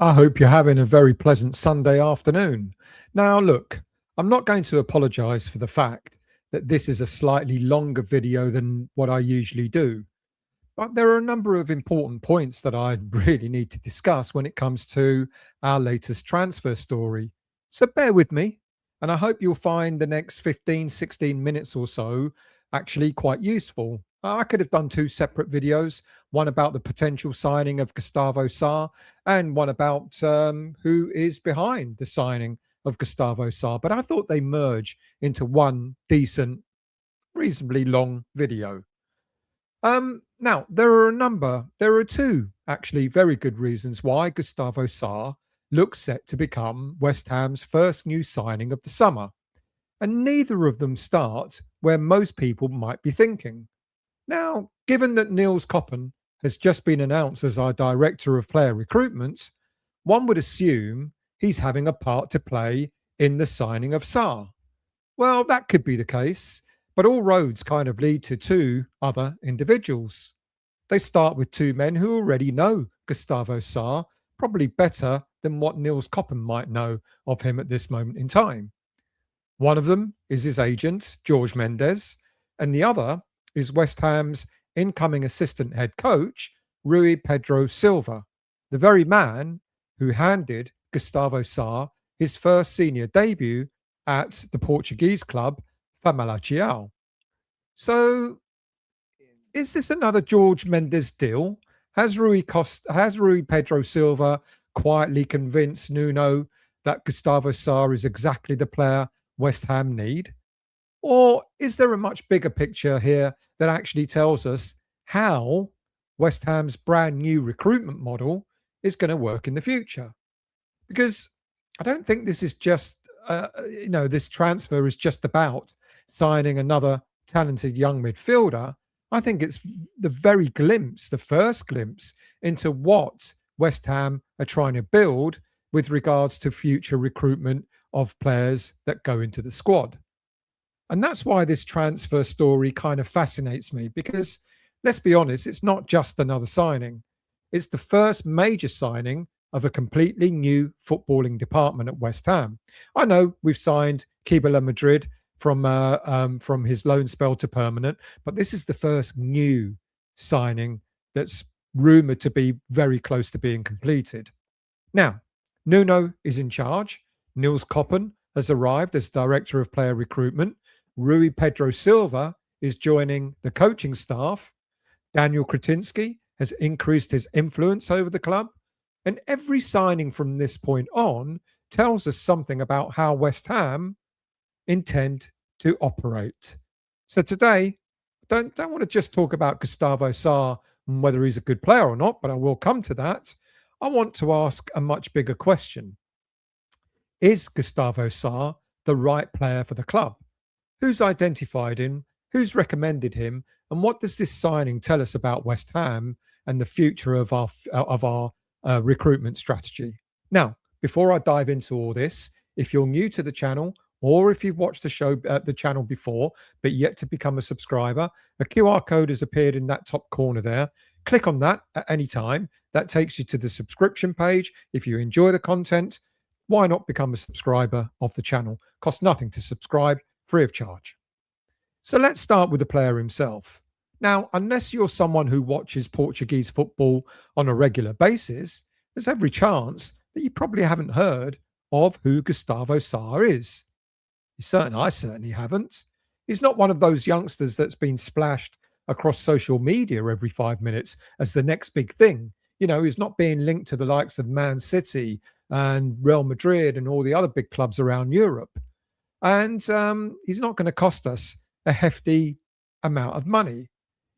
I hope you're having a very pleasant Sunday afternoon. Now, look, I'm not going to apologize for the fact that this is a slightly longer video than what I usually do, but there are a number of important points that I really need to discuss when it comes to our latest transfer story. So bear with me, and I hope you'll find the next 15, 16 minutes or so actually quite useful. I could have done two separate videos, one about the potential signing of Gustavo Sa and one about who is behind the signing of Gustavo Sa. But I thought they merge into one decent, reasonably long video. Now, there are two actually very good reasons why Gustavo Sa looks set to become West Ham's first new signing of the summer. And neither of them start where most people might be thinking. Now, given that Niels Koppen has just been announced as our Director of Player Recruitment, one would assume he's having a part to play in the signing of Sa. Well, that could be the case, but all roads kind of lead to two other individuals. They start with two men who already know Gustavo Sa, probably better than what Niels Koppen might know of him at this moment in time. One of them is his agent, George Mendes, and the other is West Ham's incoming assistant head coach, Rui Pedro Silva, the very man who handed Gustavo Sa his first senior debut at the Portuguese club Famalicão. So, is this another George Mendes deal? Has Rui Pedro Silva quietly convinced Nuno that Gustavo Sa is exactly the player West Ham need? Or is there a much bigger picture here that actually tells us how West Ham's brand new recruitment model is going to work in the future? Because I don't think this is just, this transfer is just about signing another talented young midfielder. I think it's the first glimpse into what West Ham are trying to build with regards to future recruitment of players that go into the squad. And that's why this transfer story kind of fascinates me because, let's be honest, it's not just another signing. It's the first major signing of a completely new footballing department at West Ham. I know we've signed Kibela Madrid from his loan spell to permanent, but this is the first new signing that's rumoured to be very close to being completed. Now, Nuno is in charge. Niels Koppen has arrived as Director of Player Recruitment. Rui Pedro Silva is joining the coaching staff. Daniel Kretinsky has increased his influence over the club. And every signing from this point on tells us something about how West Ham intend to operate. So today, don't want to just talk about Gustavo Sa and whether he's a good player or not, but I will come to that. I want to ask a much bigger question. Is Gustavo Sa the right player for the club? Who's identified him? Who's recommended him? And what does this signing tell us about West Ham and the future of our recruitment strategy? Now, before I dive into all this, if you're new to the channel or if you've watched the channel before but yet to become a subscriber, a QR code has appeared in that top corner there. Click on that at any time. That takes you to the subscription page. If you enjoy the content, why not become a subscriber of the channel? Costs nothing to subscribe, free of charge. So let's start with the player himself. Now, unless you're someone who watches Portuguese football on a regular basis, there's every chance that you probably haven't heard of who Gustavo Sa is. I certainly haven't. He's not one of those youngsters that's been splashed across social media every 5 minutes as the next big thing. You know, he's not being linked to the likes of Man City and Real Madrid and all the other big clubs around Europe. And he's not going to cost us a hefty amount of money.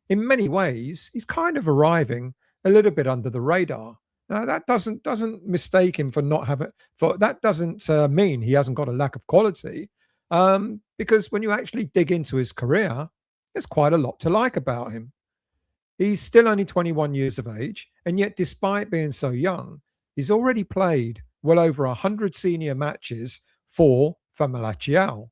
In many ways, he's kind of arriving a little bit under the radar. Now, that doesn't mistake him for not having. That doesn't mean he hasn't got a lack of quality, because when you actually dig into his career, there's quite a lot to like about him. He's still only 21 years of age, and yet, despite being so young, he's already played well over 100 senior matches for Famalicão.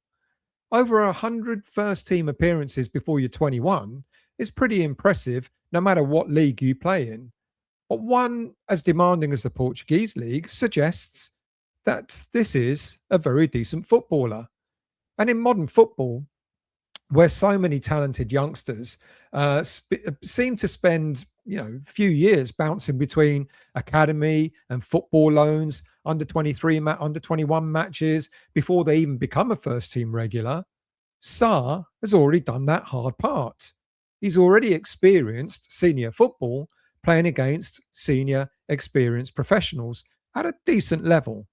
Over 100 first-team appearances before you're 21 is pretty impressive, no matter what league you play in. But one as demanding as the Portuguese league suggests that this is a very decent footballer. And in modern football, where so many talented youngsters seem to spend few years bouncing between academy and football loans, under 23 under 21 matches before they even become a first team regular. Sa has already done that hard part. He's already experienced senior football, playing against senior experienced professionals at a decent level.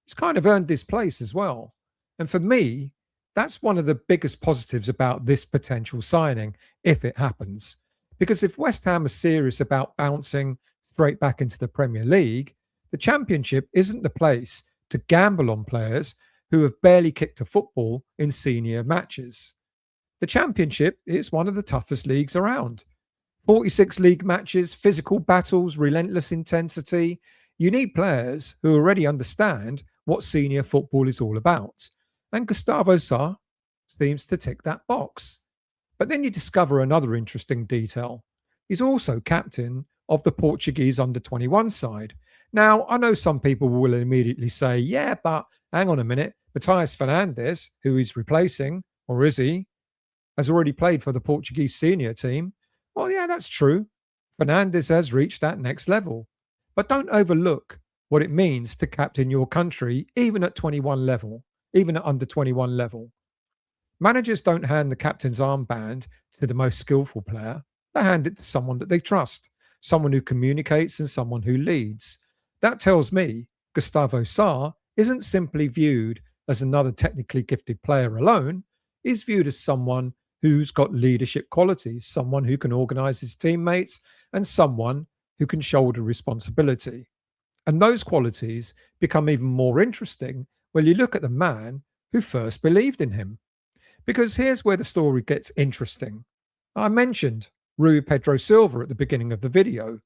He's kind of earned his place as well. And for me, that's one of the biggest positives about this potential signing, if it happens. Because if West Ham are serious about bouncing straight back into the Premier League, the Championship isn't the place to gamble on players who have barely kicked a football in senior matches. The Championship is one of the toughest leagues around. 46 league matches, physical battles, relentless intensity. You need players who already understand what senior football is all about. And Gustavo Sa seems to tick that box. But then you discover another interesting detail. He's also captain of the Portuguese under-21 side. Now, I know some people will immediately say, yeah, but hang on a minute. Matthias Fernandes, who he's replacing, or is he, has already played for the Portuguese senior team. Well, yeah, that's true. Fernandes has reached that next level. But don't overlook what it means to captain your country, even at 21 level, even at under 21 level. Managers don't hand the captain's armband to the most skillful player. They hand it to someone that they trust, someone who communicates and someone who leads. That tells me Gustavo Sa isn't simply viewed as another technically gifted player alone. He's viewed as someone who's got leadership qualities, someone who can organize his teammates, and someone who can shoulder responsibility. And those qualities become even more interesting when you look at the man who first believed in him. Because here's where the story gets interesting. I mentioned Rui Pedro Silva at the beginning of the video.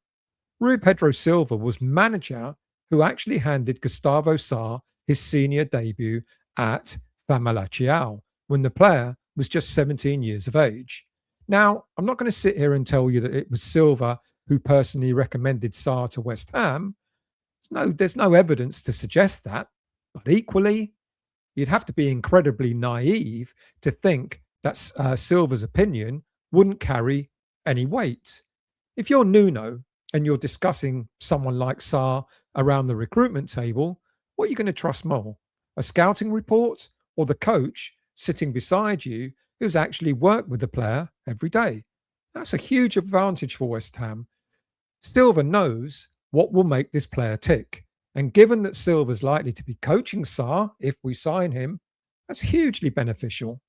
Rui Pedro Silva was manager who actually handed Gustavo Sa his senior debut at Famalicão when the player was just 17 years of age. Now, I'm not going to sit here and tell you that it was Silva who personally recommended Sa to West Ham. There's no evidence to suggest that. But equally, you'd have to be incredibly naive to think that Silva's opinion wouldn't carry any weight. If you're Nuno and you're discussing someone like Sa around the recruitment table, what are you going to trust more? A scouting report or the coach sitting beside you who's actually worked with the player every day? That's a huge advantage for West Ham. Silva knows what will make this player tick. And given that Silva's likely to be coaching Sa if we sign him, that's hugely beneficial.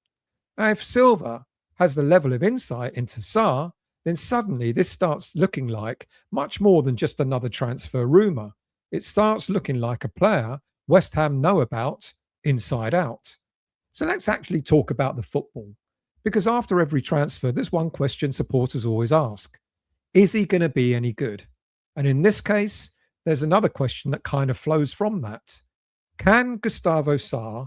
Now, if Silva has the level of insight into Sa, then suddenly this starts looking like much more than just another transfer rumour. It starts looking like a player West Ham know about inside out. So let's actually talk about the football. Because after every transfer, there's one question supporters always ask. Is he going to be any good? And in this case, there's another question that kind of flows from that. Can Gustavo Sa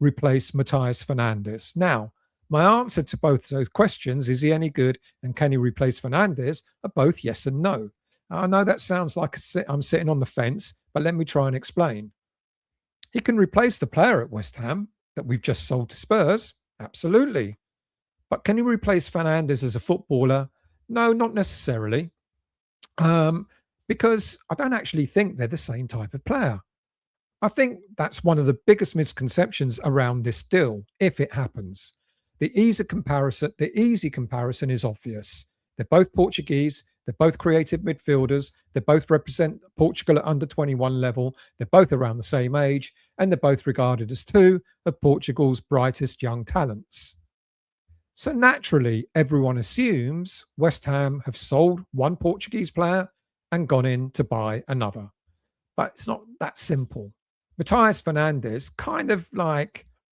replace Matthias Fernandes? Now, my answer to both those questions, is he any good and can he replace Fernandes, are both yes and no. I know that sounds like I'm sitting on the fence, but let me try and explain. He can replace the player at West Ham that we've just sold to Spurs, absolutely. But can he replace Fernandes as a footballer? No, not necessarily. Because I don't actually think they're the same type of player. I think that's one of the biggest misconceptions around this deal, if it happens. The easy comparison is obvious. They're both Portuguese, they're both creative midfielders, they both represent Portugal at under 21 level, they're both around the same age, and they're both regarded as two of Portugal's brightest young talents. So naturally, everyone assumes West Ham have sold one Portuguese player and gone in to buy another. But it's not that simple. Matthias Fernandes kind of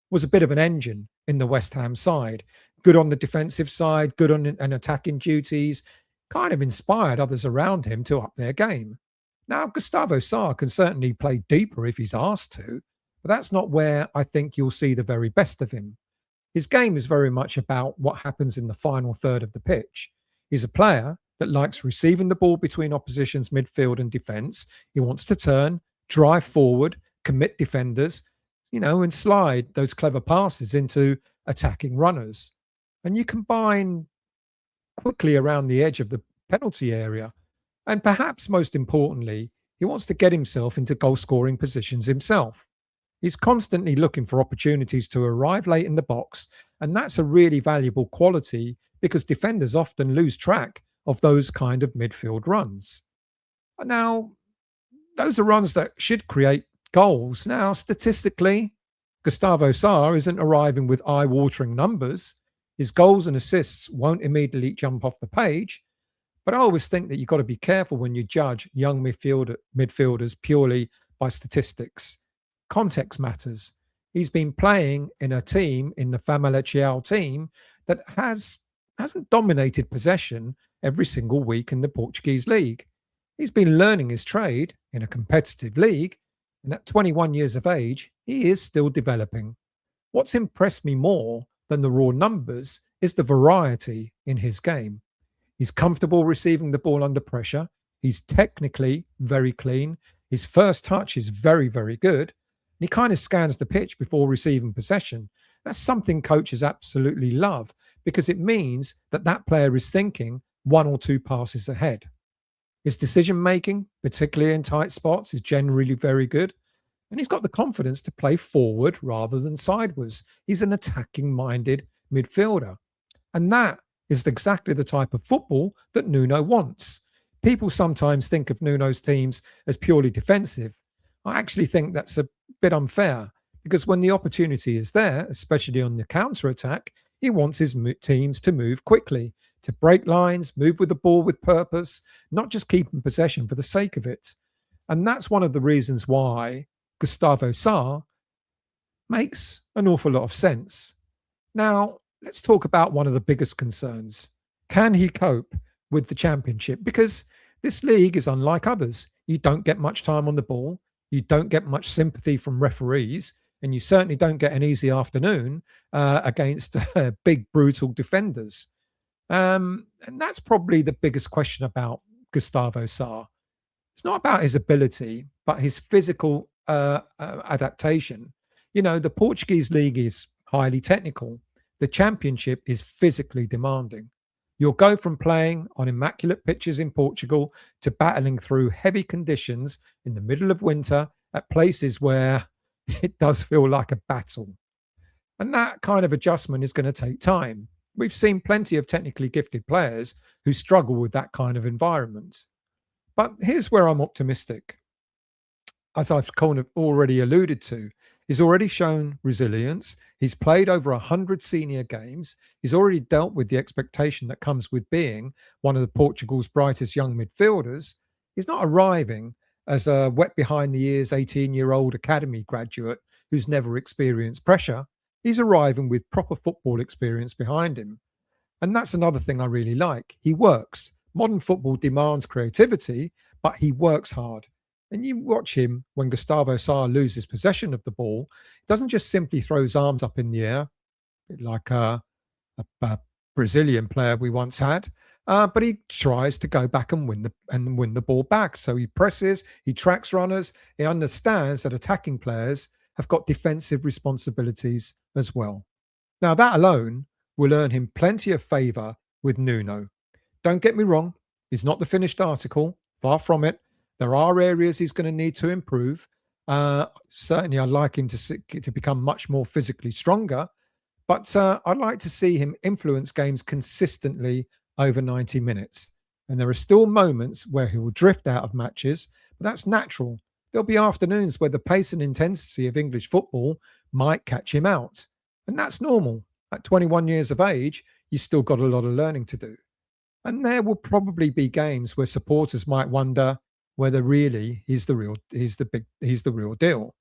was a bit of an engine in the West Ham side. Good on the defensive side, good on an attacking duties, kind of inspired others around him to up their game. Now, Gustavo Sa can certainly play deeper if he's asked to, but that's not where I think you'll see the very best of him. His game is very much about what happens in the final third of the pitch. He's a player that likes receiving the ball between opposition's midfield and defence. He wants to turn, drive forward, commit defenders, and slide those clever passes into attacking runners. And you combine quickly around the edge of the penalty area. And perhaps most importantly, he wants to get himself into goal scoring positions himself. He's constantly looking for opportunities to arrive late in the box, and that's a really valuable quality because defenders often lose track of those kind of midfield runs. Now, those are runs that should create goals. Now, statistically, Gustavo Sa isn't arriving with eye-watering numbers. His goals and assists won't immediately jump off the page, but I always think that you've got to be careful when you judge young midfielders purely by statistics. Context matters. He's been playing in a team, in the Famalicão team, that hasn't dominated possession every single week in the Portuguese league. He's been learning his trade in a competitive league, and at 21 years of age, he is still developing. What's impressed me more than the raw numbers is the variety in his game. He's comfortable receiving the ball under pressure. He's technically very clean. His first touch is very, very good. And he kind of scans the pitch before receiving possession. That's something coaches absolutely love because it means that that player is thinking one or two passes ahead. His decision making, particularly in tight spots, is generally very good. And he's got the confidence to play forward rather than sideways. He's an attacking minded midfielder. And that is exactly the type of football that Nuno wants. People sometimes think of Nuno's teams as purely defensive. I actually think that's a bit unfair because when the opportunity is there, especially on the counter attack, he wants his teams to move quickly, to break lines, move with the ball with purpose, not just keep in possession for the sake of it. And that's one of the reasons why Gustavo Sa makes an awful lot of sense. Now, let's talk about one of the biggest concerns. Can he cope with the championship? Because this league is unlike others. You don't get much time on the ball. You don't get much sympathy from referees, and you certainly don't get an easy afternoon against big, brutal defenders. And that's probably the biggest question about Gustavo Sa. It's not about his ability, but his physical adaptation. The Portuguese league is highly technical. The championship is physically demanding. You'll go from playing on immaculate pitches in Portugal to battling through heavy conditions in the middle of winter at places where it does feel like a battle. And that kind of adjustment is going to take time. We've seen plenty of technically gifted players who struggle with that kind of environment. But here's where I'm optimistic. As I've kind of already alluded to, he's already shown resilience. He's played over 100 senior games. He's already dealt with the expectation that comes with being one of Portugal's brightest young midfielders. He's not arriving as a wet behind the ears 18-year-old academy graduate who's never experienced pressure. He's arriving with proper football experience behind him. And that's another thing I really like. He works. Modern football demands creativity, but he works hard. And you watch him when Gustavo Sa loses possession of the ball, he doesn't just simply throw his arms up in the air, like a Brazilian player we once had, but he tries to go back and win the ball back. So he presses, he tracks runners, he understands that attacking players have got defensive responsibilities as well. Now that alone will earn him plenty of favour with Nuno. Don't get me wrong, he's not the finished article, far from it. There are areas he's going to need to improve. Certainly, I'd like him to become much more physically stronger, but I'd like to see him influence games consistently over 90 minutes. And there are still moments where he will drift out of matches, but that's natural. There'll be afternoons where the pace and intensity of English football might catch him out. And that's normal. At 21 years of age, you've still got a lot of learning to do. And there will probably be games where supporters might wonder whether really he's the real deal.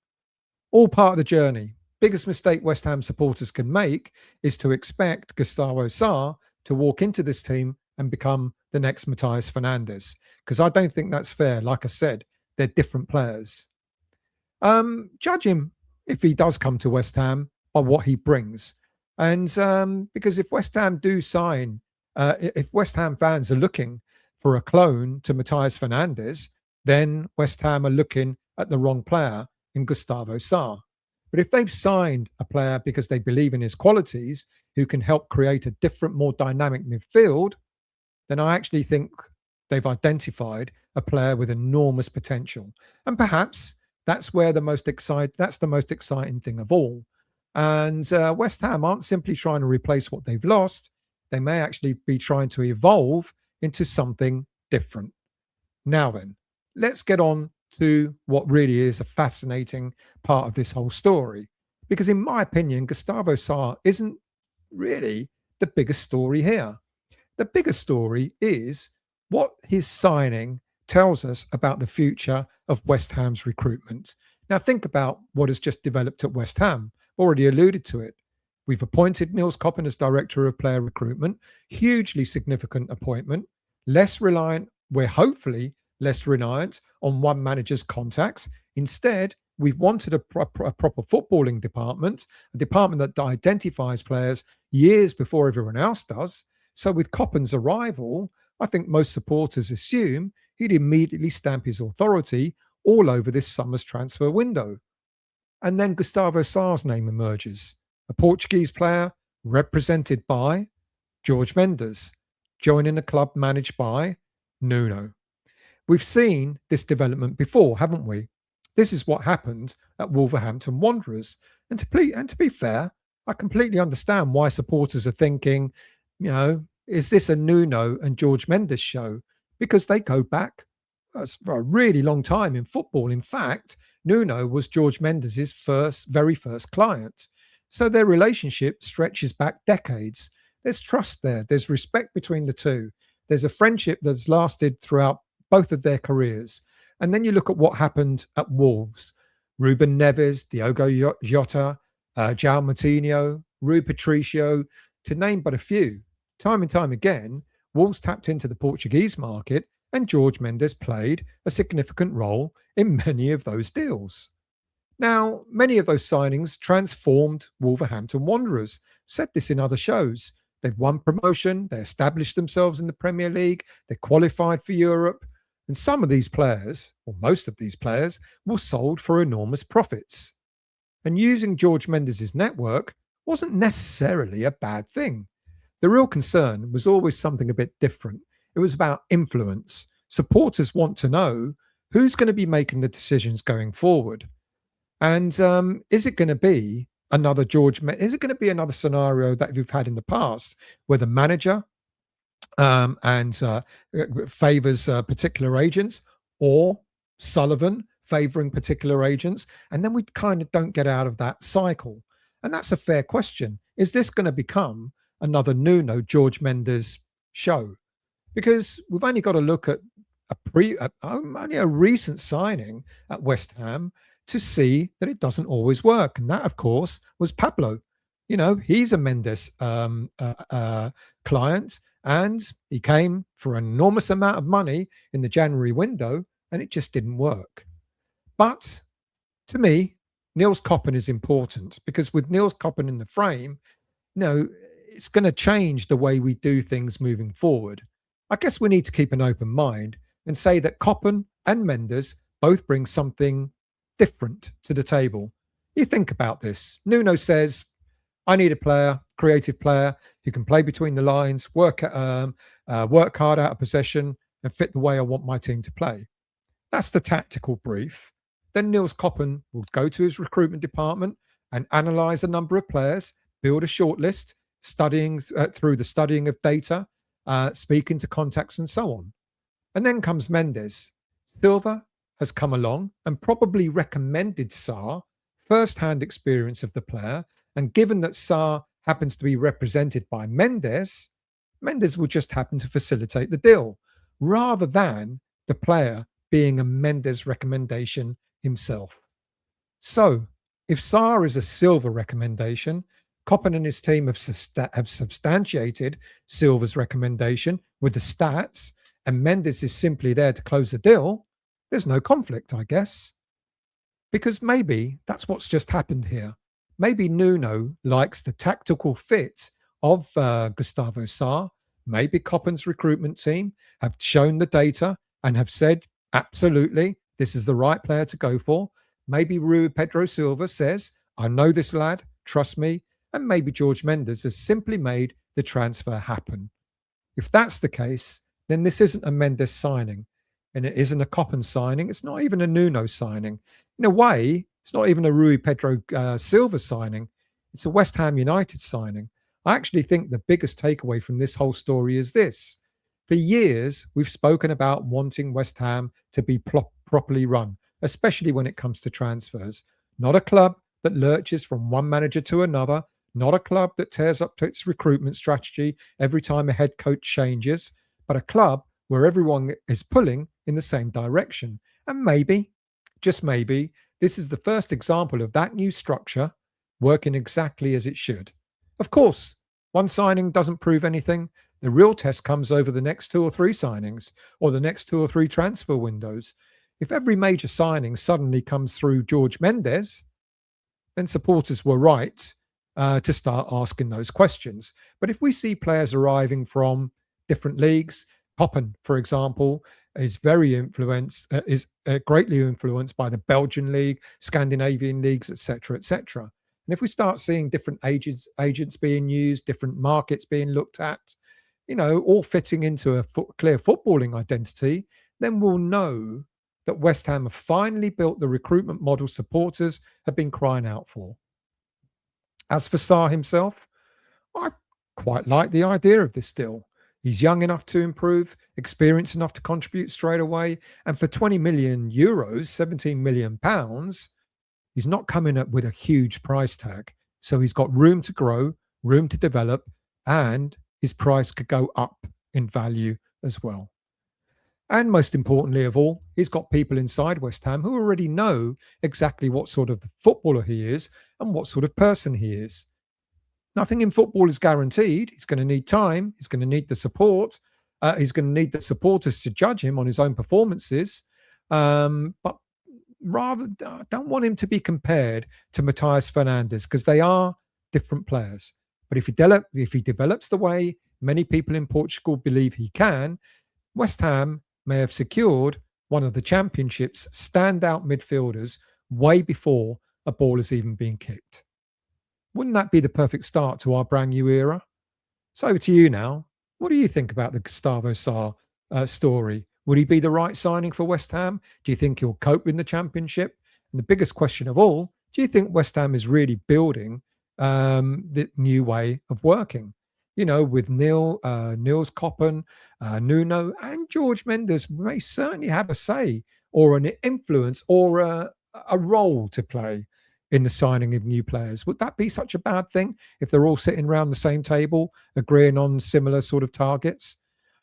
All part of the journey. Biggest mistake West Ham supporters can make is to expect Gustavo Sa to walk into this team and become the next Matthias Fernandes, because I don't think that's fair. Like I said, they're different players. Judge him if he does come to West Ham by what he brings. And because if West Ham do sign, if West Ham fans are looking for a clone to Matthias Fernandes, then West Ham are looking at the wrong player in Gustavo Sa. But if they've signed a player because they believe in his qualities, who can help create a different, more dynamic midfield, then I actually think they've identified a player with enormous potential. And perhaps that's the most exciting thing of all. And West Ham aren't simply trying to replace what they've lost. They may actually be trying to evolve into something different. Now then, let's get on to what really is a fascinating part of this whole story. Because in my opinion, Gustavo Sa isn't really the biggest story here. The bigger story is what his signing tells us about the future of West Ham's recruitment. Now, think about what has just developed at West Ham. Already alluded to it. We've appointed Niels Koppen as Director of Player Recruitment, hugely significant appointment, less reliant, we're hopefully less reliant on one manager's contacts. Instead, we've wanted a proper footballing department, a department that identifies players years before everyone else does. So with Koppen's arrival, I think most supporters assume he'd immediately stamp his authority all over this summer's transfer window. And then Gustavo Sa's name emerges, a Portuguese player represented by George Mendes, joining a club managed by Nuno. We've seen this development before, haven't we? This is what happened at Wolverhampton Wanderers. And to be fair, I completely understand why supporters are thinking, is this a Nuno and George Mendes show? Because they go back for a really long time in football. In fact, Nuno was George Mendes' very first client. So their relationship stretches back decades. There's trust there. There's respect between the two. There's a friendship that's lasted throughout both of their careers. And then you look at what happened at Wolves. Ruben Neves, Diogo Jota, João Moutinho, Rui Patricio, to name but a few. Time and time again, Wolves tapped into the Portuguese market, and George Mendes played a significant role in many of those deals. Now, many of those signings transformed Wolverhampton Wanderers. Said this in other shows. They've won promotion, they established themselves in the Premier League, they qualified for Europe, and some of these players, or most of these players, were sold for enormous profits. And using George Mendes' network wasn't necessarily a bad thing. The real concern was always something a bit different. It was about influence. Supporters want to know who's going to be making the decisions going forward. And is it going to be another is it going to be another scenario that we've had in the past where the manager favors particular agents, or Sullivan favoring particular agents, and then we kind of don't get out of that cycle? And that's a fair question. Is this going to become another Nuno George Mendes show? Because we've only got to look at only a recent signing at West Ham to see that it doesn't always work. And that, of course, was Pablo. He's a Mendes client, and he came for an enormous amount of money in the January window, and it just didn't work. But to me, Niels Koppen is important, because with Niels Koppen in the frame, it's going to change the way we do things moving forward. I guess we need to keep an open mind and say that Koppen and Mendes both bring something different to the table. You think about this. Nuno says, I need a player, creative player, who can play between the lines, work hard out of possession, and fit the way I want my team to play. That's the tactical brief. Then Niels Koppen will go to his recruitment department and analyze a number of players, build a shortlist, studying through the studying of data, speaking to contacts, and so on. And then comes Mendes. Silva has come along and probably recommended Sa first-hand experience of the player. And given that Sa happens to be represented by Mendes, Mendes will just happen to facilitate the deal, rather than the player being a Mendes recommendation himself. So, if Sa is a Silva recommendation, Koppen and his team have substantiated Silva's recommendation with the stats, and Mendes is simply there to close the deal, there's no conflict, I guess. Because maybe that's what's just happened here. Maybe Nuno likes the tactical fit of Gustavo Sa, maybe Coppen's recruitment team have shown the data and have said, absolutely, this is the right player to go for. Maybe Rui Pedro Silva says, I know this lad, trust me. And maybe George Mendes has simply made the transfer happen. If that's the case, then this isn't a Mendes signing and it isn't a Coppen signing. It's not even a Nuno signing. In a way, it's not even a Rui Pedro Silva signing. It's a West Ham United signing. I actually think the biggest takeaway from this whole story is this. For years, we've spoken about wanting West Ham to be properly run, especially when it comes to transfers. Not a club that lurches from one manager to another, not a club that tears up its recruitment strategy every time a head coach changes, but a club where everyone is pulling in the same direction. And maybe, just maybe, this is the first example of that new structure working exactly as it should. Of course, one signing doesn't prove anything. The real test comes over the next 2 or 3 signings or the next 2 or 3 transfer windows. If every major signing suddenly comes through George Mendes, then supporters were right to start asking those questions. But if we see players arriving from different leagues, Coppen, for example, is greatly influenced by the Belgian league, Scandinavian leagues, etc., etc. And if we start seeing different agents being used, different markets being looked at, all fitting into a clear footballing identity, then we'll know that West Ham have finally built the recruitment model supporters have been crying out for. As for Sa himself, I quite like the idea of this deal. He's young enough to improve, experienced enough to contribute straight away, and for 20 million euros, 17 million pounds, he's not coming up with a huge price tag. So he's got room to grow, room to develop, and his price could go up in value as well. And most importantly of all, he's got people inside West Ham who already know exactly what sort of footballer he is and what sort of person he is. Nothing in football is guaranteed. He's going to need time. He's going to need the support. He's going to need the supporters to judge him on his own performances. But rather, don't want him to be compared to Matthias Fernandes because they are different players. But if he develops the way many people in Portugal believe he can, West Ham may have secured one of the Championship's standout midfielders way before a ball has even been kicked. Wouldn't that be the perfect start to our brand new era? So over to you now. What do you think about the Gustavo Sa story? Would he be the right signing for West Ham? Do you think he'll cope in the Championship? And the biggest question of all, do you think West Ham is really building the new way of working? With Niels Coppen, Nuno, and George Mendes may certainly have a say or an influence or a role to play in the signing of new players. Would that be such a bad thing if they're all sitting around the same table agreeing on similar sort of targets?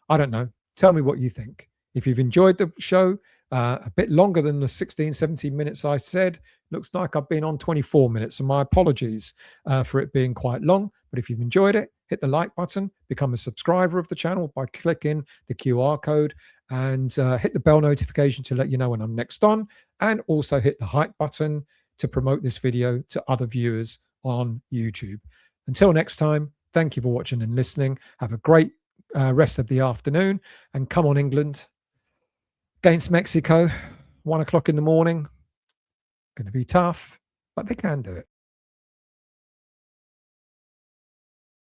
I don't know. Tell me what you think. If you've enjoyed the show, a bit longer than the 16, 17 minutes I said, looks like I've been on 24 minutes, and my apologies for it being quite long. But if you've enjoyed it, hit the like button, become a subscriber of the channel by clicking the QR code, and hit the bell notification to let you know when I'm next on, and also hit the hype button to promote this video to other viewers on YouTube. Until next time, thank you for watching and listening. Have a great rest of the afternoon, and come on, England. Against Mexico, 1 o'clock in the morning. Going to be tough, but they can do it.